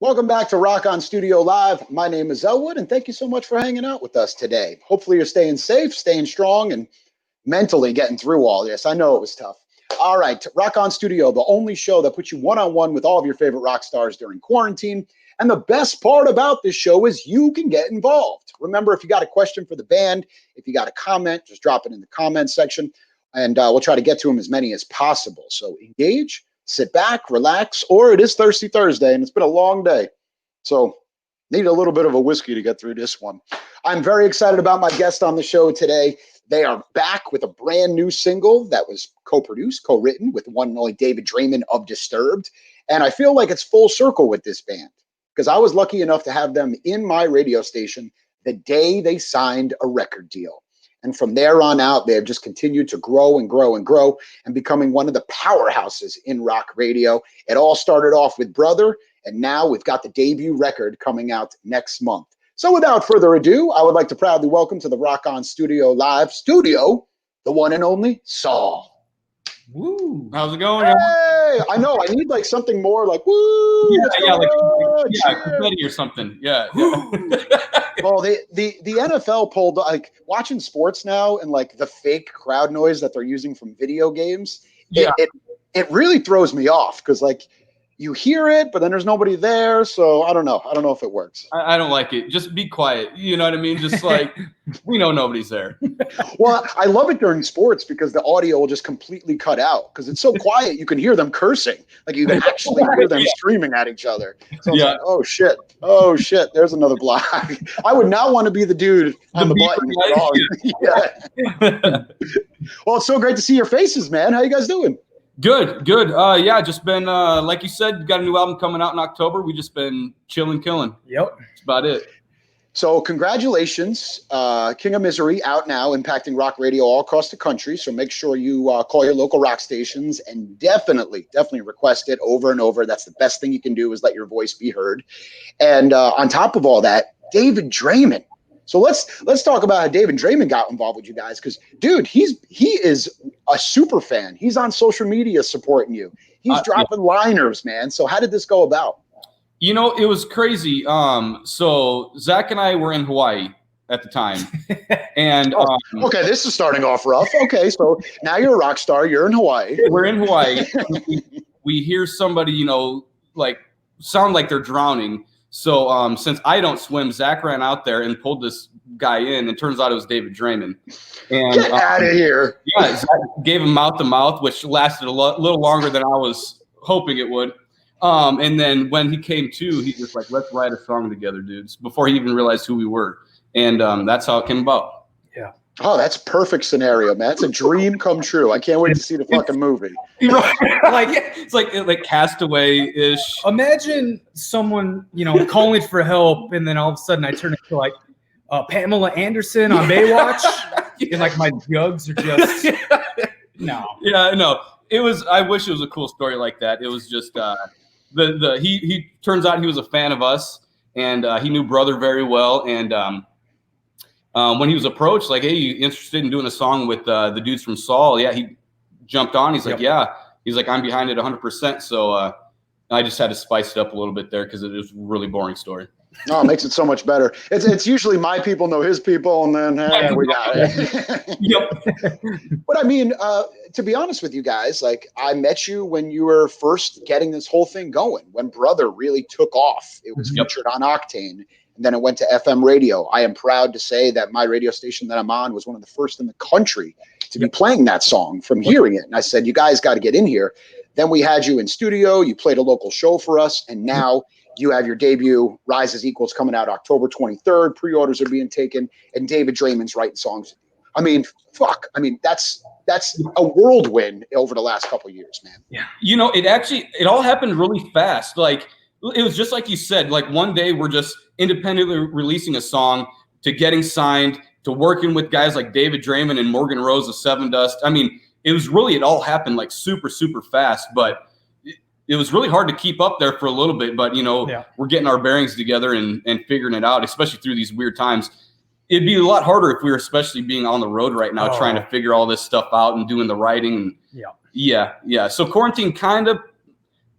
Welcome back to Rock On Studio Live. My name is Elwood, and thank you so much for hanging out with us today. Hopefully you're staying safe, staying strong, and mentally getting through all this. I know it was tough. All right, Rock On Studio, the only show that puts you one-on-one with all of your favorite rock stars during quarantine. And the best part about this show is you can get involved. Remember, if you got a question for the band, if you got a comment, just drop it in the comments section, and we'll try to get to them as many as possible. So engage, sit back, relax, or it is Thirsty Thursday, and it's been a long day. So need a little bit of a whiskey to get through this one. I'm very excited about my guest on the show today. They are back with a brand new single that was co-produced, co-written with one and only David Draiman of Disturbed. And I feel like it's full circle with this band because I was lucky enough to have them in my radio station the day they signed a record deal. And from there on out, they have just continued to grow and grow and grow and becoming one of the powerhouses in rock radio. It all started off with Brother, and now we've got the debut record coming out next month. So without further ado, I would like to proudly welcome to the Rock On Studio Live studio, the one and only Saul. Woo! How's it going? Hey, I know. I need like something more like woo. Yeah, confetti or something. Yeah. Well, the NFL pulled like watching sports now and like the fake crowd noise that they're using from video games. It really throws me off because like you hear it, but then there's nobody there. So I don't know. I don't know if it works. I don't like it. Just be quiet. You know what I mean? Just like we know nobody's there. Well, I love it during sports because the audio will just completely cut out because it's so quiet. You can hear them cursing. Like you can actually hear them screaming at each other. So it's like, oh shit. Oh shit. There's another block. I would not want to be the dude on the button. Yeah. Well, it's so great to see your faces, man. How you guys doing? Good. Yeah, just been like you said, got a new album coming out in October. We just been killing. Yep. That's about it. So congratulations, King of Misery out now, impacting rock radio all across the country. So make sure you call your local rock stations and definitely request it over and over. That's the best thing you can do is let your voice be heard. And on top of all that, David Draiman. So let's talk about how David Draiman got involved with you guys because, dude, he is a super fan. He's on social media supporting you. He's dropping liners, man. So how did this go about? You know, it was crazy. So Zach and I were in Hawaii at the time. And okay, this is starting off rough. Okay, so now you're a rock star. You're in Hawaii. We're in Hawaii. we hear somebody, you know, like sound like they're drowning. So since I don't swim, Zach ran out there and pulled this guy in. And turns out it was David Draiman. And, get out of here. Yeah, Zach gave him mouth to mouth, which lasted a little longer than I was hoping it would. And then when he came to, he just like, let's write a song together, dudes, before he even realized who we were. And that's how it came about. Yeah. Oh, that's a perfect scenario, man. It's a dream come true. I can't wait to see the fucking movie. Like it's like Castaway-ish. Imagine someone, you know, calling for help, and then all of a sudden I turn into like Pamela Anderson on Baywatch, and like my jugs are just no. Yeah, no. It was. I wish it was a cool story like that. It was just he turns out he was a fan of us, and he knew Brother very well, and when he was approached, like, hey, you interested in doing a song with the dudes from Saul? Yeah, he jumped on. He's like, yeah. He's like, I'm behind it 100%. So I just had to spice it up a little bit there because it was a really boring story. No, it makes it so much better. It's usually my people know his people, and then we got it. Yep. But I mean, to be honest with you guys, like I met you when you were first getting this whole thing going, when Brother really took off. It was featured on Octane. And then it went to FM radio. I am proud to say that my radio station that I'm on was one of the first in the country to be playing that song from hearing it. And I said, you guys got to get in here. Then we had you in studio. You played a local show for us. And now you have your debut, Rises Equals, coming out October 23rd. Pre-orders are being taken. And David Draiman's writing songs. I mean, fuck. I mean, that's a whirlwind over the last couple of years, man. Yeah. You know, it all happened really fast. Like, it was just like you said, like one day we're just independently releasing a song to getting signed to working with guys like David Draiman and Morgan Rose of Seven Dust. I mean, it all happened like super, super fast, but it was really hard to keep up there for a little bit. But, you know, we're getting our bearings together and figuring it out, especially through these weird times. It'd be a lot harder if we were especially being on the road right now, trying to figure all this stuff out and doing the writing. Yeah. So quarantine kind of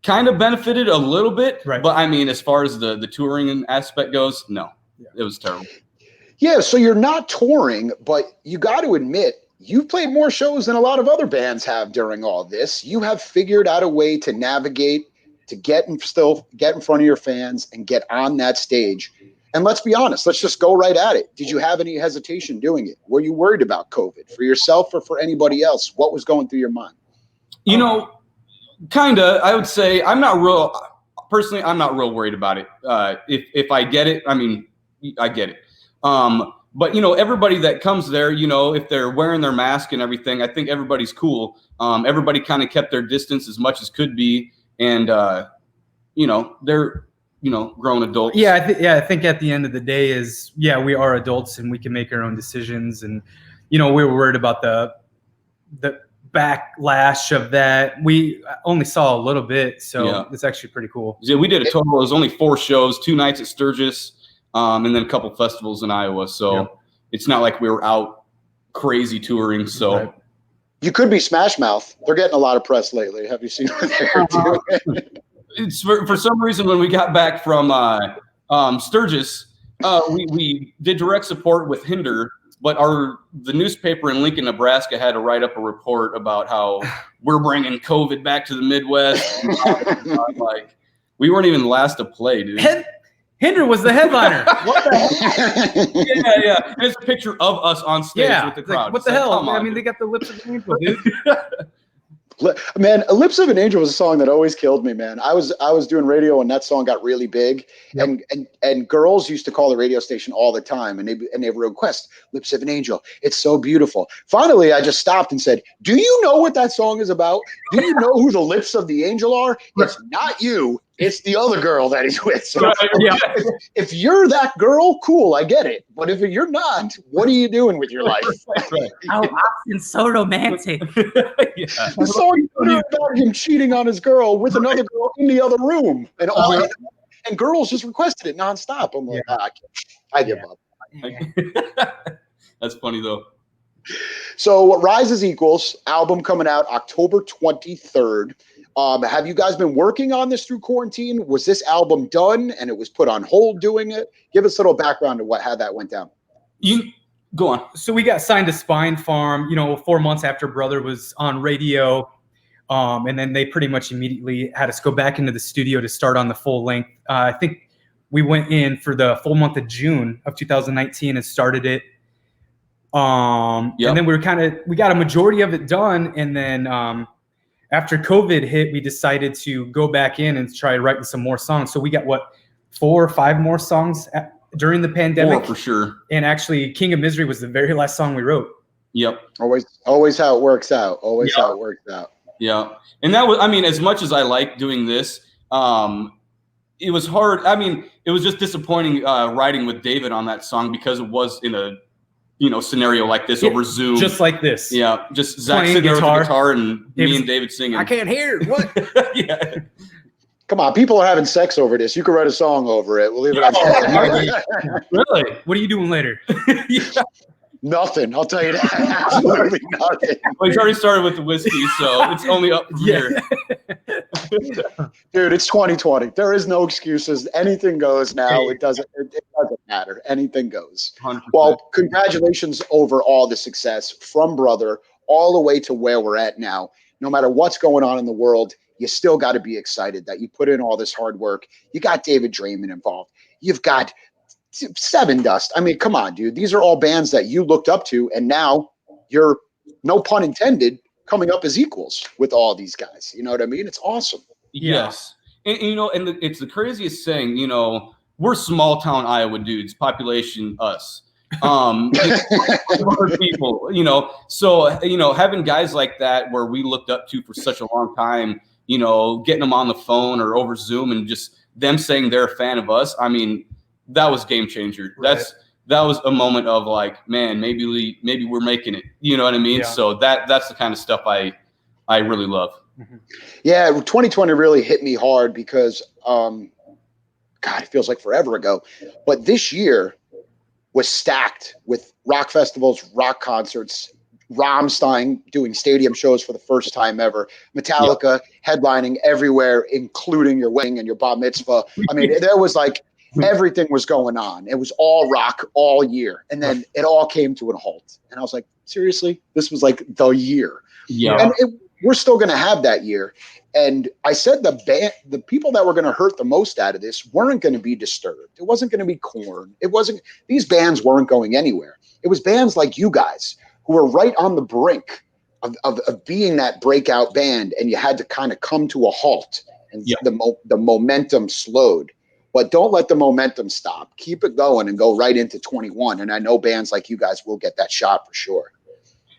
kind of benefited a little bit, Right. but I mean, as far as the touring aspect goes, no, it was terrible. Yeah, so you're not touring, but you got to admit, you've played more shows than a lot of other bands have during all this. You have figured out a way to navigate, to get in front of your fans and get on that stage. And let's be honest, let's just go right at it. Did you have any hesitation doing it? Were you worried about COVID for yourself or for anybody else? What was going through your mind? You know, kind of, I would say I'm not real worried about it. If I get it, I mean, I get it. But you know, everybody that comes there, you know, if they're wearing their mask and everything, I think everybody's cool. Everybody kind of kept their distance as much as could be. And, you know, they're, you know, grown adults. Yeah. I think at the end of the day we are adults and we can make our own decisions. And, you know, we were worried about the backlash of that. We only saw a little bit. So it's actually pretty cool. Yeah, we did a total. It was only 4 shows, 2 nights at Sturgis. And then a couple festivals in Iowa. So it's not like we were out crazy touring. So Right. You could be Smash Mouth. They're getting a lot of press lately. Have you seen what they're doing? it's for some reason when we got back from Sturgis, we did direct support with Hinder, but the newspaper in Lincoln, Nebraska had to write up a report about how we're bringing COVID back to the Midwest. Like, we weren't even the last to play, dude. Hinder was the headliner. What the hell? Yeah. And it's a picture of us on stage with the crowd. Like, what the hell? Come on, I mean, dude. they got the lips of an angel, dude. Man, Lips of an Angel was a song that always killed me, man. I was doing radio when that song got really big, and girls used to call the radio station all the time, and they would request Lips of an Angel. It's so beautiful. Finally, I just stopped and said, "Do you know what that song is about? Do you know who the Lips of the Angel are? It's not you. It's the other girl that he's with. So if you're that girl, cool, I get it. But if you're not, what are you doing with your life?" How often so romantic. The song about him cheating on his girl with another girl in the other room, and girls just requested it nonstop. I'm like, I give up. That's funny though. So, what Rises Equals album coming out October 23rd. Have you guys been working on this through quarantine? Was this album done and it was put on hold doing it? Give us a little background to how that went down. You go on. So we got signed to Spine Farm, 4 months after Brother was on radio. And then they pretty much immediately had us go back into the studio to start on the full length. I think we went in for the full month of June of 2019 and started it. And then we got a majority of it done. And then after COVID hit, we decided to go back in and try writing some more songs. So we got 4 or 5 more songs during the pandemic. 4 for sure. And actually, King of Misery was the very last song we wrote. Yep. Always how it works out. How it works out. Yeah. And that was, I mean, as much as I like doing this, it was hard. I mean, it was just disappointing writing with David on that song because it was in a scenario like this over Zoom. Just like this. Yeah. Just Zach playing sitting there with the guitar. guitar and me and David singing. I can't hear. What? Yeah. Come on, people are having sex over this. You could write a song over it. We'll leave it on that. Really? What are you doing later? Nothing. I'll tell you that. Absolutely nothing. Well, he's already started with the whiskey, so it's only up from here. Dude, it's 2020. There is no excuses. Anything goes now. It doesn't matter. Anything goes. 100%. Well, congratulations over all the success from Brother all the way to where we're at now. No matter what's going on in the world, you still got to be excited that you put in all this hard work. You got David Draiman involved. You've got Seven Dust. I mean, come on, dude. These are all bands that you looked up to, and now you're, no pun intended, coming up as equals with all these guys. You know what I mean? It's awesome. Yes. And it's the craziest thing, we're small town Iowa dudes, population us. 100 people, so, having guys like that where we looked up to for such a long time, getting them on the phone or over Zoom and just them saying they're a fan of us. I mean, that was game changer. Right. That was a moment of like, man, maybe we're making it. You know what I mean? Yeah. So that's the kind of stuff I really love. Yeah, 2020 really hit me hard because, God, it feels like forever ago. But this year was stacked with rock festivals, rock concerts, Rammstein doing stadium shows for the first time ever, Metallica headlining everywhere, including your wedding and your bar mitzvah. I mean, there was like everything was going on. It was all rock all year. And then it all came to a halt. And I was like, seriously? This was like the year. Yeah. And we're still going to have that year. And I said the people that were going to hurt the most out of this weren't going to be Disturbed. It wasn't going to be Korn. These bands weren't going anywhere. It was bands like you guys who were right on the brink of being that breakout band, and you had to kind of come to a halt, and the momentum slowed. But don't let the momentum stop. Keep it going and go right into 21. And I know bands like you guys will get that shot for sure.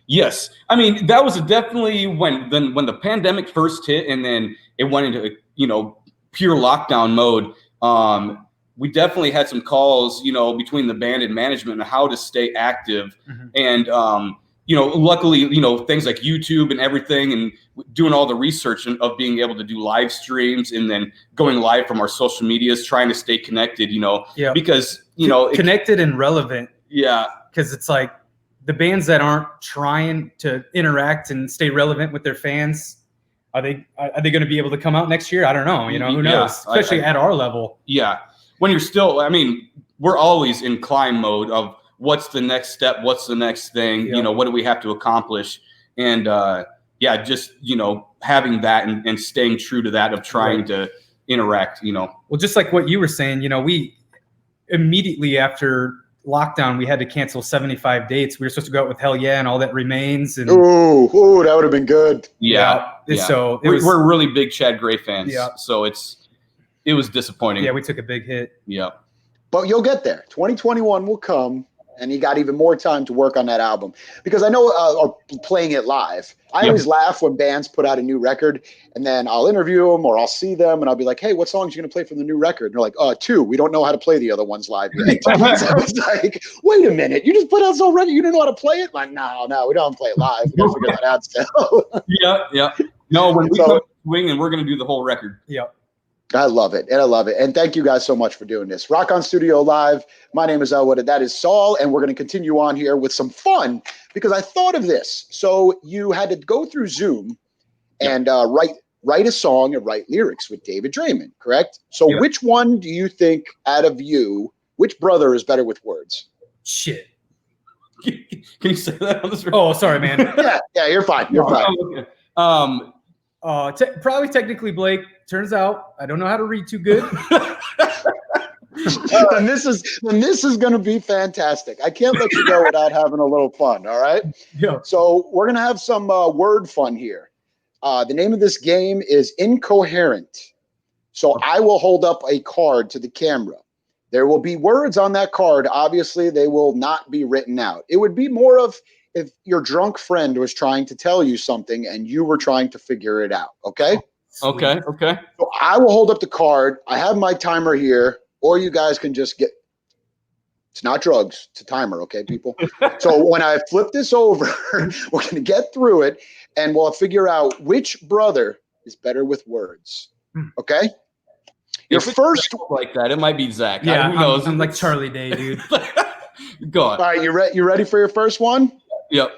Yes. I mean, that was definitely when the pandemic first hit and then it went into, pure lockdown mode. We definitely had some calls, between the band and management on how to stay active. Mm-hmm. And, luckily, things like YouTube and everything and doing all the research of being able to do live streams and then going live from our social medias, trying to stay connected, because, connected and relevant. Yeah. Because it's like the bands that aren't trying to interact and stay relevant with their fans, are they going to be able to come out next year? I don't know. Who knows? Especially at our level. Yeah. When you're still, we're always in climb mode of what's the next step? What's the next thing? Yeah. What do we have to accomplish? And just, having that and staying true to that of trying to interact, Well, just like what you were saying, we immediately after lockdown, we had to cancel 75 dates. We were supposed to go out with Hell Yeah and All That Remains. And ooh, that would have been good. Yeah. So we're really big Chad Gray fans. Yeah. So it was disappointing. Yeah, we took a big hit. Yeah. But you'll get there. 2021 will come, and you got even more time to work on that album. Because I know or playing it live. I always laugh when bands put out a new record, and then I'll interview them or I'll see them, and I'll be like, hey, what songs are you going to play from the new record? And they're like, 2. We don't know how to play the other ones live yet. So it's like, wait a minute. You just put out some record. You didn't know how to play it? Like, no, we don't play it live. We got to figure that out still. Yeah. No, when we come to swing, and we're going to do the whole record. Yeah. I love it. And thank you guys so much for doing this. Rock On Studio Live. My name is Elwood, and that is Saul. And we're going to continue on here with some fun because I thought of this. So you had to go through Zoom and write a song and write lyrics with David Draiman, correct? So which one do you think out of you, which brother is better with words? Shit. Can you say that on this record? Oh, sorry, man. yeah, you're fine. You're fine. Okay. Probably technically Blake. Turns out I don't know how to read too good. And this is going to be fantastic. I can't let you go without having a little fun. All right. Yeah. So we're going to have some word fun here. The name of this game is Incoherent. So I will hold up a card to the camera. There will be words on that card. Obviously, they will not be written out. It would be more of if your drunk friend was trying to tell you something and you were trying to figure it out. Okay. Okay. So I will hold up the card. I have my timer here, or you guys can just it's not drugs, it's a timer, okay, people? So when I flip this over, we're going to get through it, and we'll figure out which brother is better with words, okay? Your first like that, it might be Zach. Yeah, who knows? I'm like Charlie Day, dude. Go on. All right, you ready for your first one? Yep.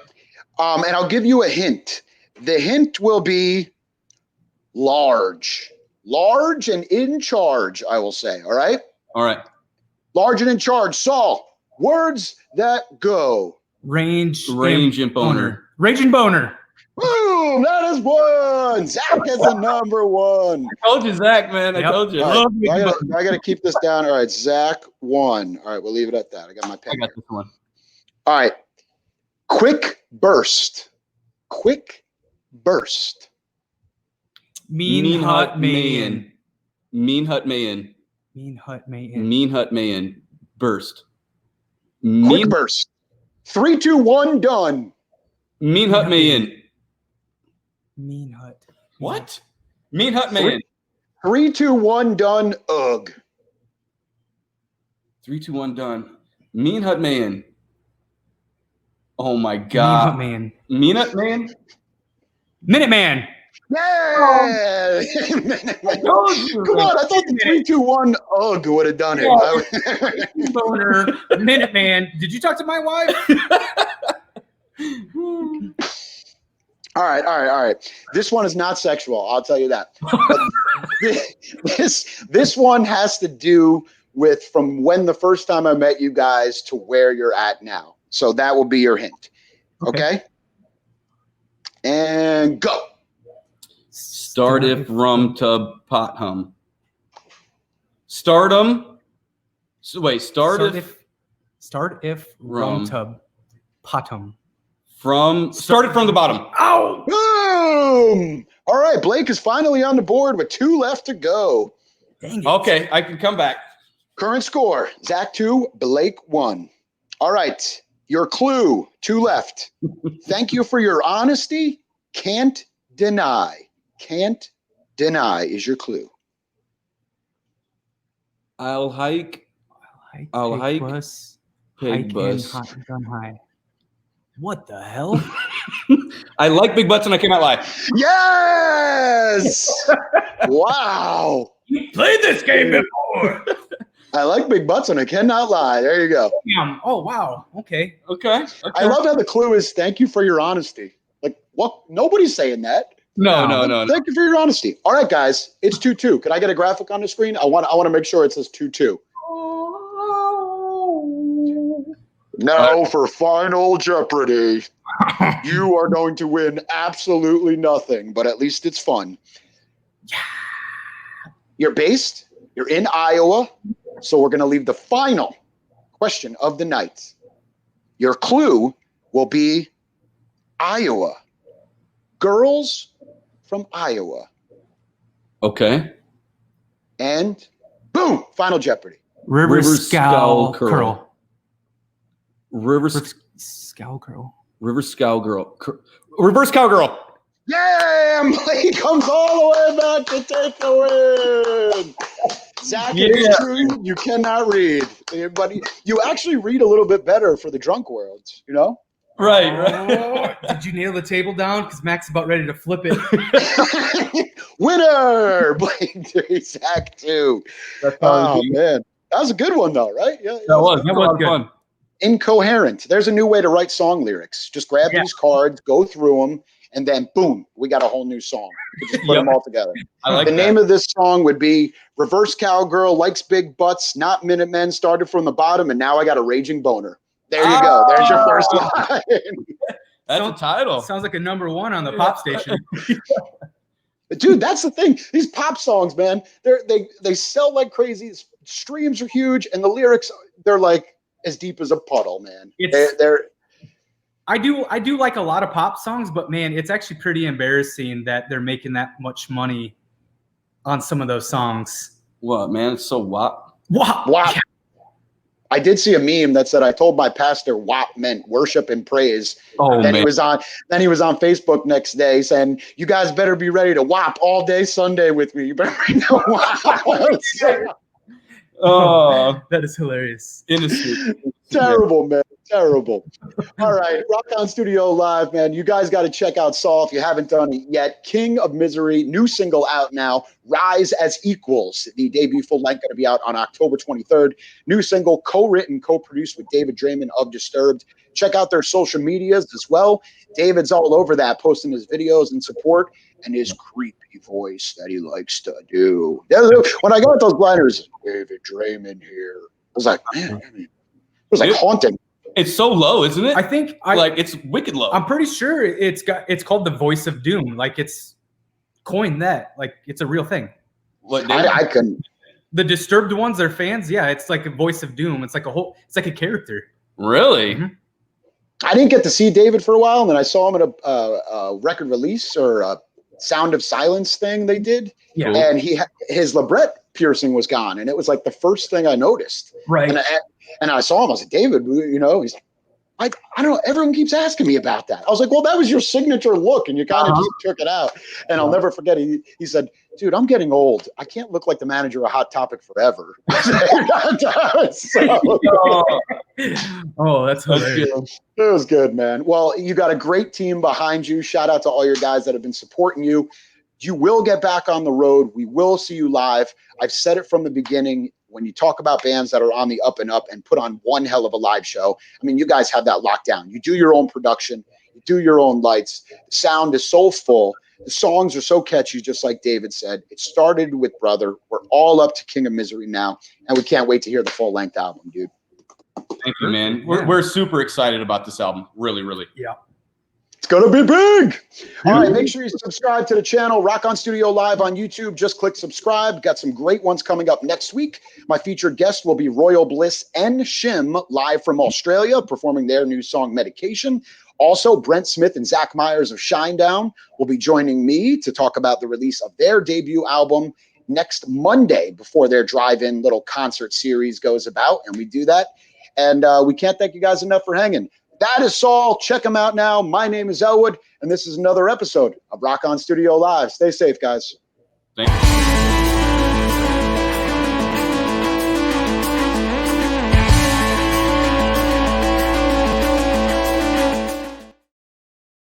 And I'll give you a hint. The hint will be large and in charge, I will say. All right. Large and in charge. Saul, words that go. Range and boner. Rage and boner. Boom, that is one. Zach is the number one. I told you, Zach, man. I told you. Right. I got to keep this down. All right, Zach won. All right, we'll leave it at that. I got my pen. I got this one. All right. Quick burst. Mean Hut Man. Burst. Quick burst. 3, 2, 1, done. Mean Hut Man. Mean Hut. What? Mean Hut Man. 3, 2, 1, done. Ugh. 3, 2, 1, done. Mean Hut Man. Oh my God. Mean Hut Man. Minute Man. Yeah! Come on, I thought the 3, 2, 1 ugh would have done it. Boner, Minute Man. Did you talk to my wife? All right. This one is not sexual. I'll tell you that. But this one has to do with from when the first time I met you guys to where you're at now. So that will be your hint. Okay? And go. Start if rum tub pot hum. Stardom. So wait, start if rum tub potum. Started from the bottom. Ow! Boom! All right, Blake is finally on the board with 2 left to go. Dang it. Okay, I can come back. Current score, Zach 2, Blake 1. All right, your clue, 2 left. Thank you for your honesty. Can't deny. Can't deny is your clue. I'll hike. Pig bus. Pig bus. Gun high. What the hell? I like big butts and I cannot lie. Yes! Wow. You played this game before. I like big butts and I cannot lie. There you go. Damn. Oh, wow. Okay. I love how the clue is thank you for your honesty. Like, what? Nobody's saying that. No. Thank you for your honesty. All right, guys. It's 2-2. Can I get a graphic on the screen? I want to make sure it says 2-2. Now for Final Jeopardy. You are going to win absolutely nothing, but at least it's fun. Yeah. You're in Iowa, so we're going to leave the final question of the night. Your clue will be Iowa. Girls from Iowa. Okay. And boom, Final Jeopardy. River Scowl Curl. River Scowl Curl. Reverse cowgirl. Yeah, Blake comes all the way back to take the win. Zach, it is true. You cannot read. But you actually read a little bit better for the drunk worlds, you know? Right. Did you nail the table down? Because Mac's about ready to flip it. Winner! Blake 3, Zach 2. Oh, man. That was a good one, though, right? Yeah, That was a lot of fun. Incoherent. There's a new way to write song lyrics. Just grab these cards, go through them, and then boom, we got a whole new song. You just put them all together. I like the name of this song would be Reverse Cowgirl, Likes Big Butts, Not Minutemen, Started from the Bottom, and Now I Got a Raging Boner. There you go. There's your first line. That's a title. Sounds like a number 1 on the pop station. Dude, that's the thing. These pop songs, man, they sell like crazy. Streams are huge, and the lyrics, they're like as deep as a puddle, man. I do like a lot of pop songs, but man, it's actually pretty embarrassing that they're making that much money on some of those songs. What, man? It's so WAP. WAP. Yeah. I did see a meme that said I told my pastor WAP meant worship and praise. Oh, then man. he was on Facebook next day saying, "You guys better be ready to WAP all day Sunday with me. You better bring the WAP." Oh, that is hilarious. Innocent. Terrible, man. Terrible. All right. Rock On Studio Live, man. You guys got to check out Saul if you haven't done it yet. King of Misery, new single out now. Rise as Equals. The debut full length going to be out on October 23rd. New single, co-written, co-produced with David Draiman of Disturbed. Check out their social medias as well. David's all over that, posting his videos and support and his creepy voice that he likes to do. When I got those blinders, David Draiman here. I was like, man, it was like haunting. It's so low, isn't it? I think it's wicked low. I'm pretty sure it's called the Voice of Doom. Like it's coined that. Like it's a real thing. What, I couldn't. The Disturbed ones, they're fans. Yeah, it's like a Voice of Doom. It's like a character. Really? Mm-hmm. I didn't get to see David for a while, and then I saw him at a record release or a Sound of Silence thing they did. Yeah. And his labret piercing was gone, and it was like the first thing I noticed. Right. And I saw him. I was like, David, you know, he's like, I don't know. Everyone keeps asking me about that. I was like, well, that was your signature look, and you kind of just took it out. And I'll never forget. He said, dude, I'm getting old. I can't look like the manager of Hot Topic forever. Oh, that's hilarious. It was good, man. Well, you got a great team behind you. Shout out to all your guys that have been supporting you. You will get back on the road. We will see you live. I've said it from the beginning. when you talk about bands that are on the up and up and put on one hell of a live show, I mean, you guys have that locked down. You do your own production, you do your own lights. The sound is so full. The songs are so catchy, just like David said. It started with Brother. We're all up to King of Misery now, and we can't wait to hear the full-length album, dude. Thank you, man. We're super excited about this album. Really, really. Yeah. It's going to be big. All right, make sure you subscribe to the channel, Rock On Studio Live on YouTube. Just click subscribe. Got some great ones coming up next week. My featured guest will be Royal Bliss and Shim, live from Australia, performing their new song, Medication. Also, Brent Smith and Zach Myers of Shinedown will be joining me to talk about the release of their debut album next Monday before their drive-in little concert series goes about, and we do that. And we can't thank you guys enough for hanging. That is Saul. Check him out now. My name is Elwood, and this is another episode of Rock On Studio Live. Stay safe, guys. Thank you.